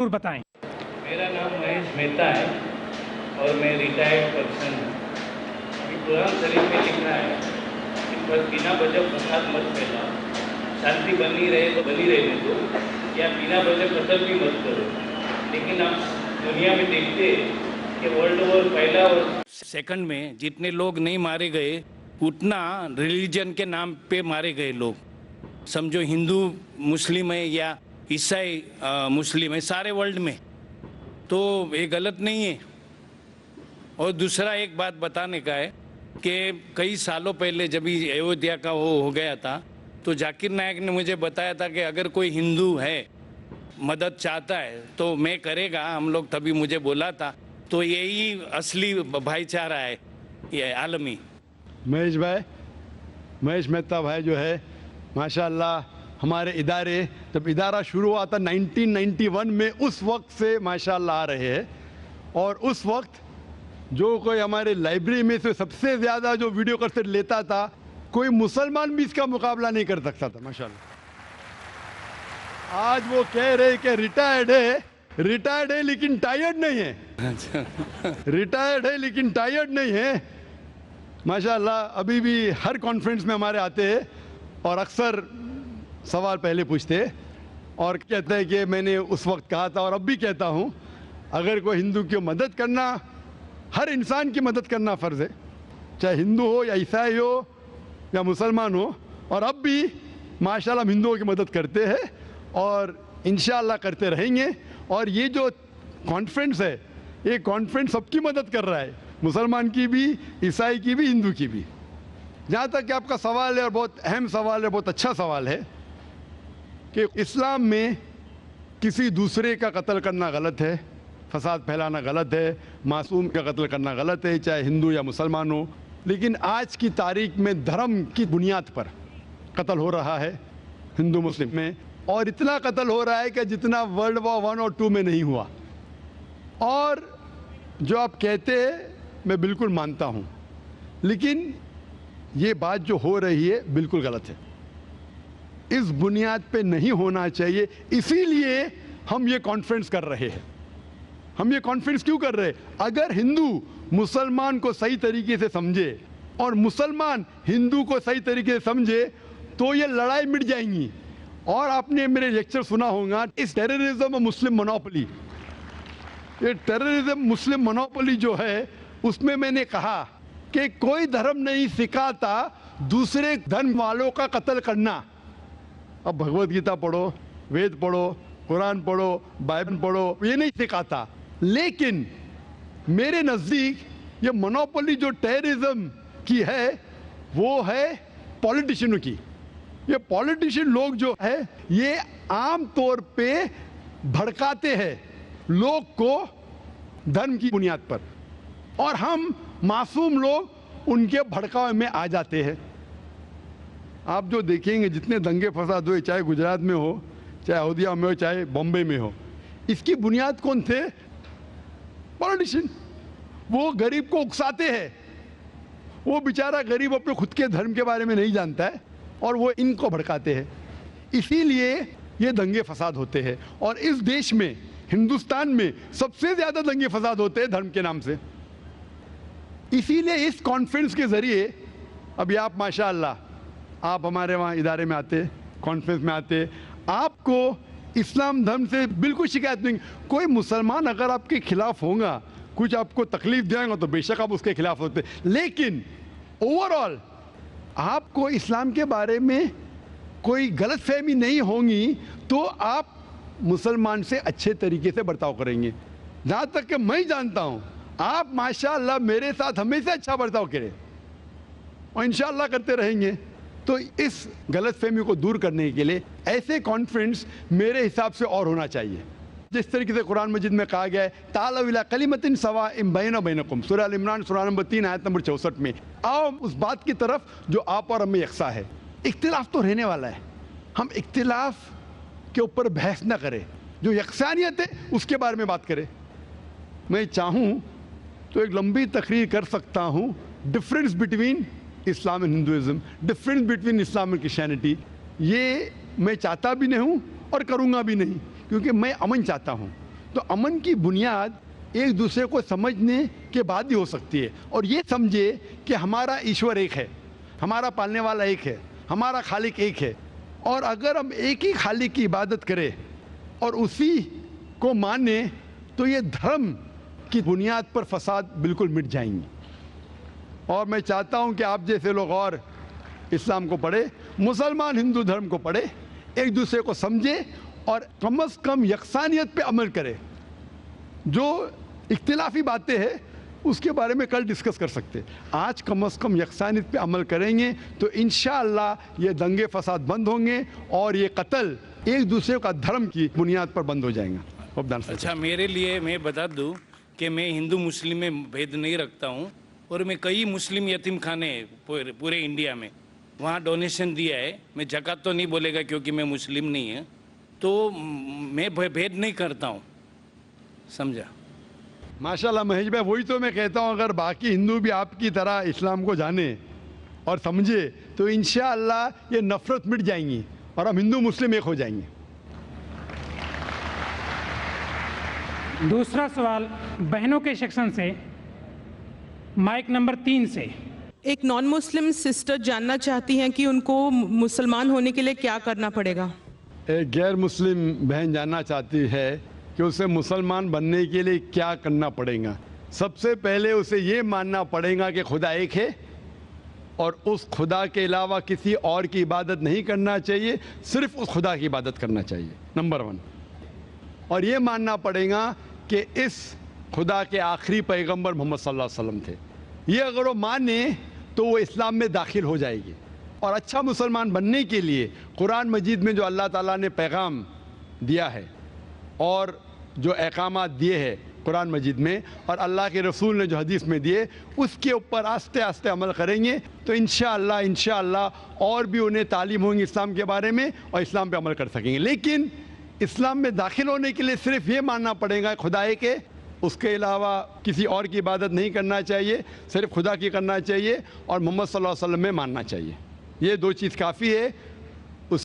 जरूर बताएं। मेरा नाम महेश मेहता है और मैं रिटायर्ड पर्सन हूँ। अभी कुरान शरीफ में लिखा है कि बस बिना वजह फसाद मत फैलाओ, शांति बनी रहे तो बनी रहने दो, या बिना वजह कत्ल भी मत करो। लेकिन आप दुनिया में देखते हैं कि वर्ल्ड वॉर पहला और सेकंड में जितने लोग नहीं मारे गए उतना रिलीजन के नाम पे मारे गए लोग। समझो हिंदू मुस्लिम है या ईसाई मुस्लिम है, सारे वर्ल्ड में, तो ये गलत नहीं है। और दूसरा एक बात बताने का है कि कई सालों पहले जब अयोध्या का वो हो गया था तो जाकिर नायक ने मुझे बताया था कि अगर कोई हिंदू है मदद चाहता है तो मैं करेगा, हम लोग तभी मुझे बोला था। तो यही असली भाईचारा है ये आलमी। महेश भाई, महेश मेहता भाई जो है माशाल्लाह हमारे इदारे, जब इदारा शुरू हुआ था 1991 में, उस वक्त से माशाल्लाह आ रहे हैं। और उस वक्त जो कोई हमारे लाइब्रेरी में से सबसे ज़्यादा जो वीडियो कैसेट लेता था, कोई मुसलमान भी इसका मुकाबला नहीं कर सकता था माशाल्लाह। आज वो कह रहे कि रिटायर्ड है लेकिन टायर्ड नहीं है। रिटायर्ड है लेकिन टायर्ड नहीं है माशाल्लाह। अभी भी हर कॉन्फ्रेंस में हमारे आते हैं और अक्सर सवाल पहले पूछते हैं और कहते हैं कि मैंने उस वक्त कहा था और अब भी कहता हूँ, अगर कोई हिंदू की मदद करना, हर इंसान की मदद करना फ़र्ज़ है, चाहे हिंदू हो या ईसाई हो या मुसलमान हो। और अब भी माशाल्लाह हम हिंदुओं की मदद करते हैं और इंशाअल्लाह करते रहेंगे। और ये जो कॉन्फ्रेंस है, ये कॉन्फ्रेंस सबकी मदद कर रहा है, मुसलमान की भी, ईसाई की भी, हिंदू की भी। जहाँ तक कि आपका सवाल है और बहुत अहम सवाल है, बहुत अच्छा सवाल है कि इस्लाम में किसी दूसरे का कत्ल करना गलत है, फसाद फैलाना गलत है, मासूम का कत्ल करना गलत है, चाहे हिंदू या मुसलमान हो। लेकिन आज की तारीख में धर्म की बुनियाद पर कत्ल हो रहा है हिंदू मुस्लिम में, और इतना कत्ल हो रहा है कि जितना वर्ल्ड वॉर 1 और 2 में नहीं हुआ। और जो आप कहते हैं मैं बिल्कुल मानता हूँ, लेकिन ये बात जो हो रही है बिल्कुल गलत है, इस बुनियाद पे नहीं होना चाहिए। इसीलिए हम ये कॉन्फ्रेंस कर रहे हैं। हम ये कॉन्फ्रेंस क्यों कर रहे हैं? अगर हिंदू मुसलमान को सही तरीके से समझे और मुसलमान हिंदू को सही तरीके से समझे तो ये लड़ाई मिट जाएंगी। और आपने मेरे लेक्चर सुना होगा, इस टेररिज्म और मुस्लिम मोनोपोली, ये टेररिज्म मुस्लिम मोनोपोली जो है, उसमें मैंने कहा कि कोई धर्म नहीं सिखाता दूसरे धर्म वालों का कत्ल करना। अब भगवत गीता पढ़ो, वेद पढ़ो, कुरान पढ़ो, बाइबल पढ़ो, ये नहीं सिखाता। लेकिन मेरे नज़दीक ये मोनोपोली जो टेररिज्म की है वो है पॉलिटिशियनों की। ये पॉलिटिशियन लोग जो है ये आम तौर पे भड़काते हैं लोग को धर्म की बुनियाद पर, और हम मासूम लोग उनके भड़कावे में आ जाते हैं। आप जो देखेंगे जितने दंगे फसाद हुए, चाहे गुजरात में हो, चाहे अयोध्या में हो, चाहे बॉम्बे में हो, इसकी बुनियाद कौन थे? पॉलिटिशियन। वो गरीब को उकसाते हैं। वो बेचारा गरीब अपने खुद के धर्म के बारे में नहीं जानता है और वो इनको भड़काते हैं। इसीलिए ये दंगे फसाद होते हैं। और इस देश में, हिंदुस्तान में सबसे ज़्यादा दंगे फसाद होते हैं धर्म के नाम से। इसीलिए इस कॉन्फ्रेंस के ज़रिए, अभी आप माशाअल्लाह आप हमारे वहाँ इदारे में आते, कॉन्फ्रेंस में आते, आपको इस्लाम धर्म से बिल्कुल शिकायत नहीं। कोई मुसलमान अगर आपके खिलाफ होगा, कुछ आपको तकलीफ देगा तो बेशक आप उसके खिलाफ होते, लेकिन ओवरऑल आपको इस्लाम के बारे में कोई गलत फहमी नहीं होगी तो आप मुसलमान से अच्छे तरीके से बर्ताव करेंगे। जहाँ तक कि मैं जानता हूँ, आप माशाअल्लाह मेरे साथ हमेशा अच्छा बर्ताव करें और इंशाअल्लाह करते रहेंगे। तो इस गलतफहमी को दूर करने के लिए ऐसे कॉन्फ्रेंस मेरे हिसाब से और होना चाहिए। जिस तरीके से कुरान मजीद में कहा गया है, तालौ इला कलिमतिन सवाइम बैना व बैनकुम, सूरह अल इमरान सूरह नंबर 3 आयत नंबर 64 में, आओ उस बात की तरफ जो आप और हमें यकसा है। इख्तिलाफ तो रहने वाला है, हम इख्तिलाफ के ऊपर बहस ना करें, जो यकसानियत है उसके बारे में बात करें। मैं चाहूँ तो एक लंबी तकरीर कर सकता हूँ, difference between Islam and Hinduism, difference between Islam and Christianity. ये मैं चाहता भी नहीं हूँ और करूँगा भी नहीं, क्योंकि मैं अमन चाहता हूँ। تو امن کی بنیاد ایک دوسرے کو سمجھنے کے بعد ہی ہو سکتی ہے، اور یہ سمجھے کہ ہمارا ایشور ایک ہے، ہمارا پالنے والا ایک ہے، ہمارا خالق ایک ہے، اور اگر ہم ایک ہی خالق کی عبادت کریں اور اسی کو مانیں تو یہ دھرم کی بنیاد پر فساد بالکل مٹ جائیں گے۔ اور میں چاہتا ہوں کہ آپ جیسے لوگ اور اسلام کو پڑھے، مسلمان ہندو دھرم کو پڑھے، ایک دوسرے کو سمجھے اور کم از کم یکسانیت پہ عمل کرے۔ جو اختلافی باتیں ہیں اس کے بارے میں کل ڈسکس کر سکتے، آج کم از کم یکسانیت پہ عمل کریں گے تو انشاءاللہ یہ دنگے فساد بند ہوں گے اور یہ قتل ایک دوسرے کا دھرم کی بنیاد پر بند ہو جائیں گا۔ اچھا، میرے لیے میں بتا دوں کہ میں ہندو مسلم میں بھید نہیں رکھتا ہوں، اور میں کئی مسلم یتیم خانے پورے انڈیا میں وہاں ڈونیشن دیا ہے۔ میں زکوٰۃ تو نہیں بولے گا کیونکہ میں مسلم نہیں ہوں، تو میں بھید نہیں کرتا ہوں، سمجھا؟ ماشاءاللہ مہیش بھائی، وہی تو میں کہتا ہوں، اگر باقی ہندو بھی آپ کی طرح اسلام کو جانے اور سمجھے تو انشاءاللہ یہ نفرت مٹ جائیں گی اور ہم ہندو مسلم ایک ہو جائیں گے۔ دوسرا سوال بہنوں کے سیکشن سے، مائک نمبر 3 سے۔ ایک نان مسلم سسٹر جاننا چاہتی ہیں کہ ان کو مسلمان ہونے کے لیے کیا کرنا پڑے گا؟ ایک غیر مسلم بہن جاننا چاہتی ہے کہ اسے مسلمان بننے کے لیے کیا کرنا پڑے گا۔ سب سے پہلے اسے یہ ماننا پڑے گا کہ خدا ایک ہے اور اس خدا کے علاوہ کسی اور کی عبادت نہیں کرنا چاہیے، صرف اس خدا کی عبادت کرنا چاہیے، نمبر 1۔ اور یہ ماننا پڑے گا کہ اس خدا کے آخری پیغمبر محمد صلی اللہ علیہ وسلم تھے۔ یہ اگر وہ مانے تو وہ اسلام میں داخل ہو جائے گی، اور اچھا مسلمان بننے کے لیے قرآن مجید میں جو اللہ تعالیٰ نے پیغام دیا ہے اور جو احکامات دیے ہیں قرآن مجید میں، اور اللہ کے رسول نے جو حدیث میں دیے، اس کے اوپر آہستہ آہستہ عمل کریں گے تو انشاءاللہ اور بھی انہیں تعلیم ہوگی اسلام کے بارے میں اور اسلام پہ عمل کر سکیں گے۔ لیکن اسلام میں داخل ہونے کے لیے صرف یہ ماننا پڑے گا خدا ایک ہے، اس کے علاوہ کسی اور کی عبادت نہیں کرنا چاہیے، صرف خدا کی کرنا چاہیے، اور محمد صلی اللہ علیہ وسلم میں ماننا چاہیے۔ یہ 2 چیز کافی ہے۔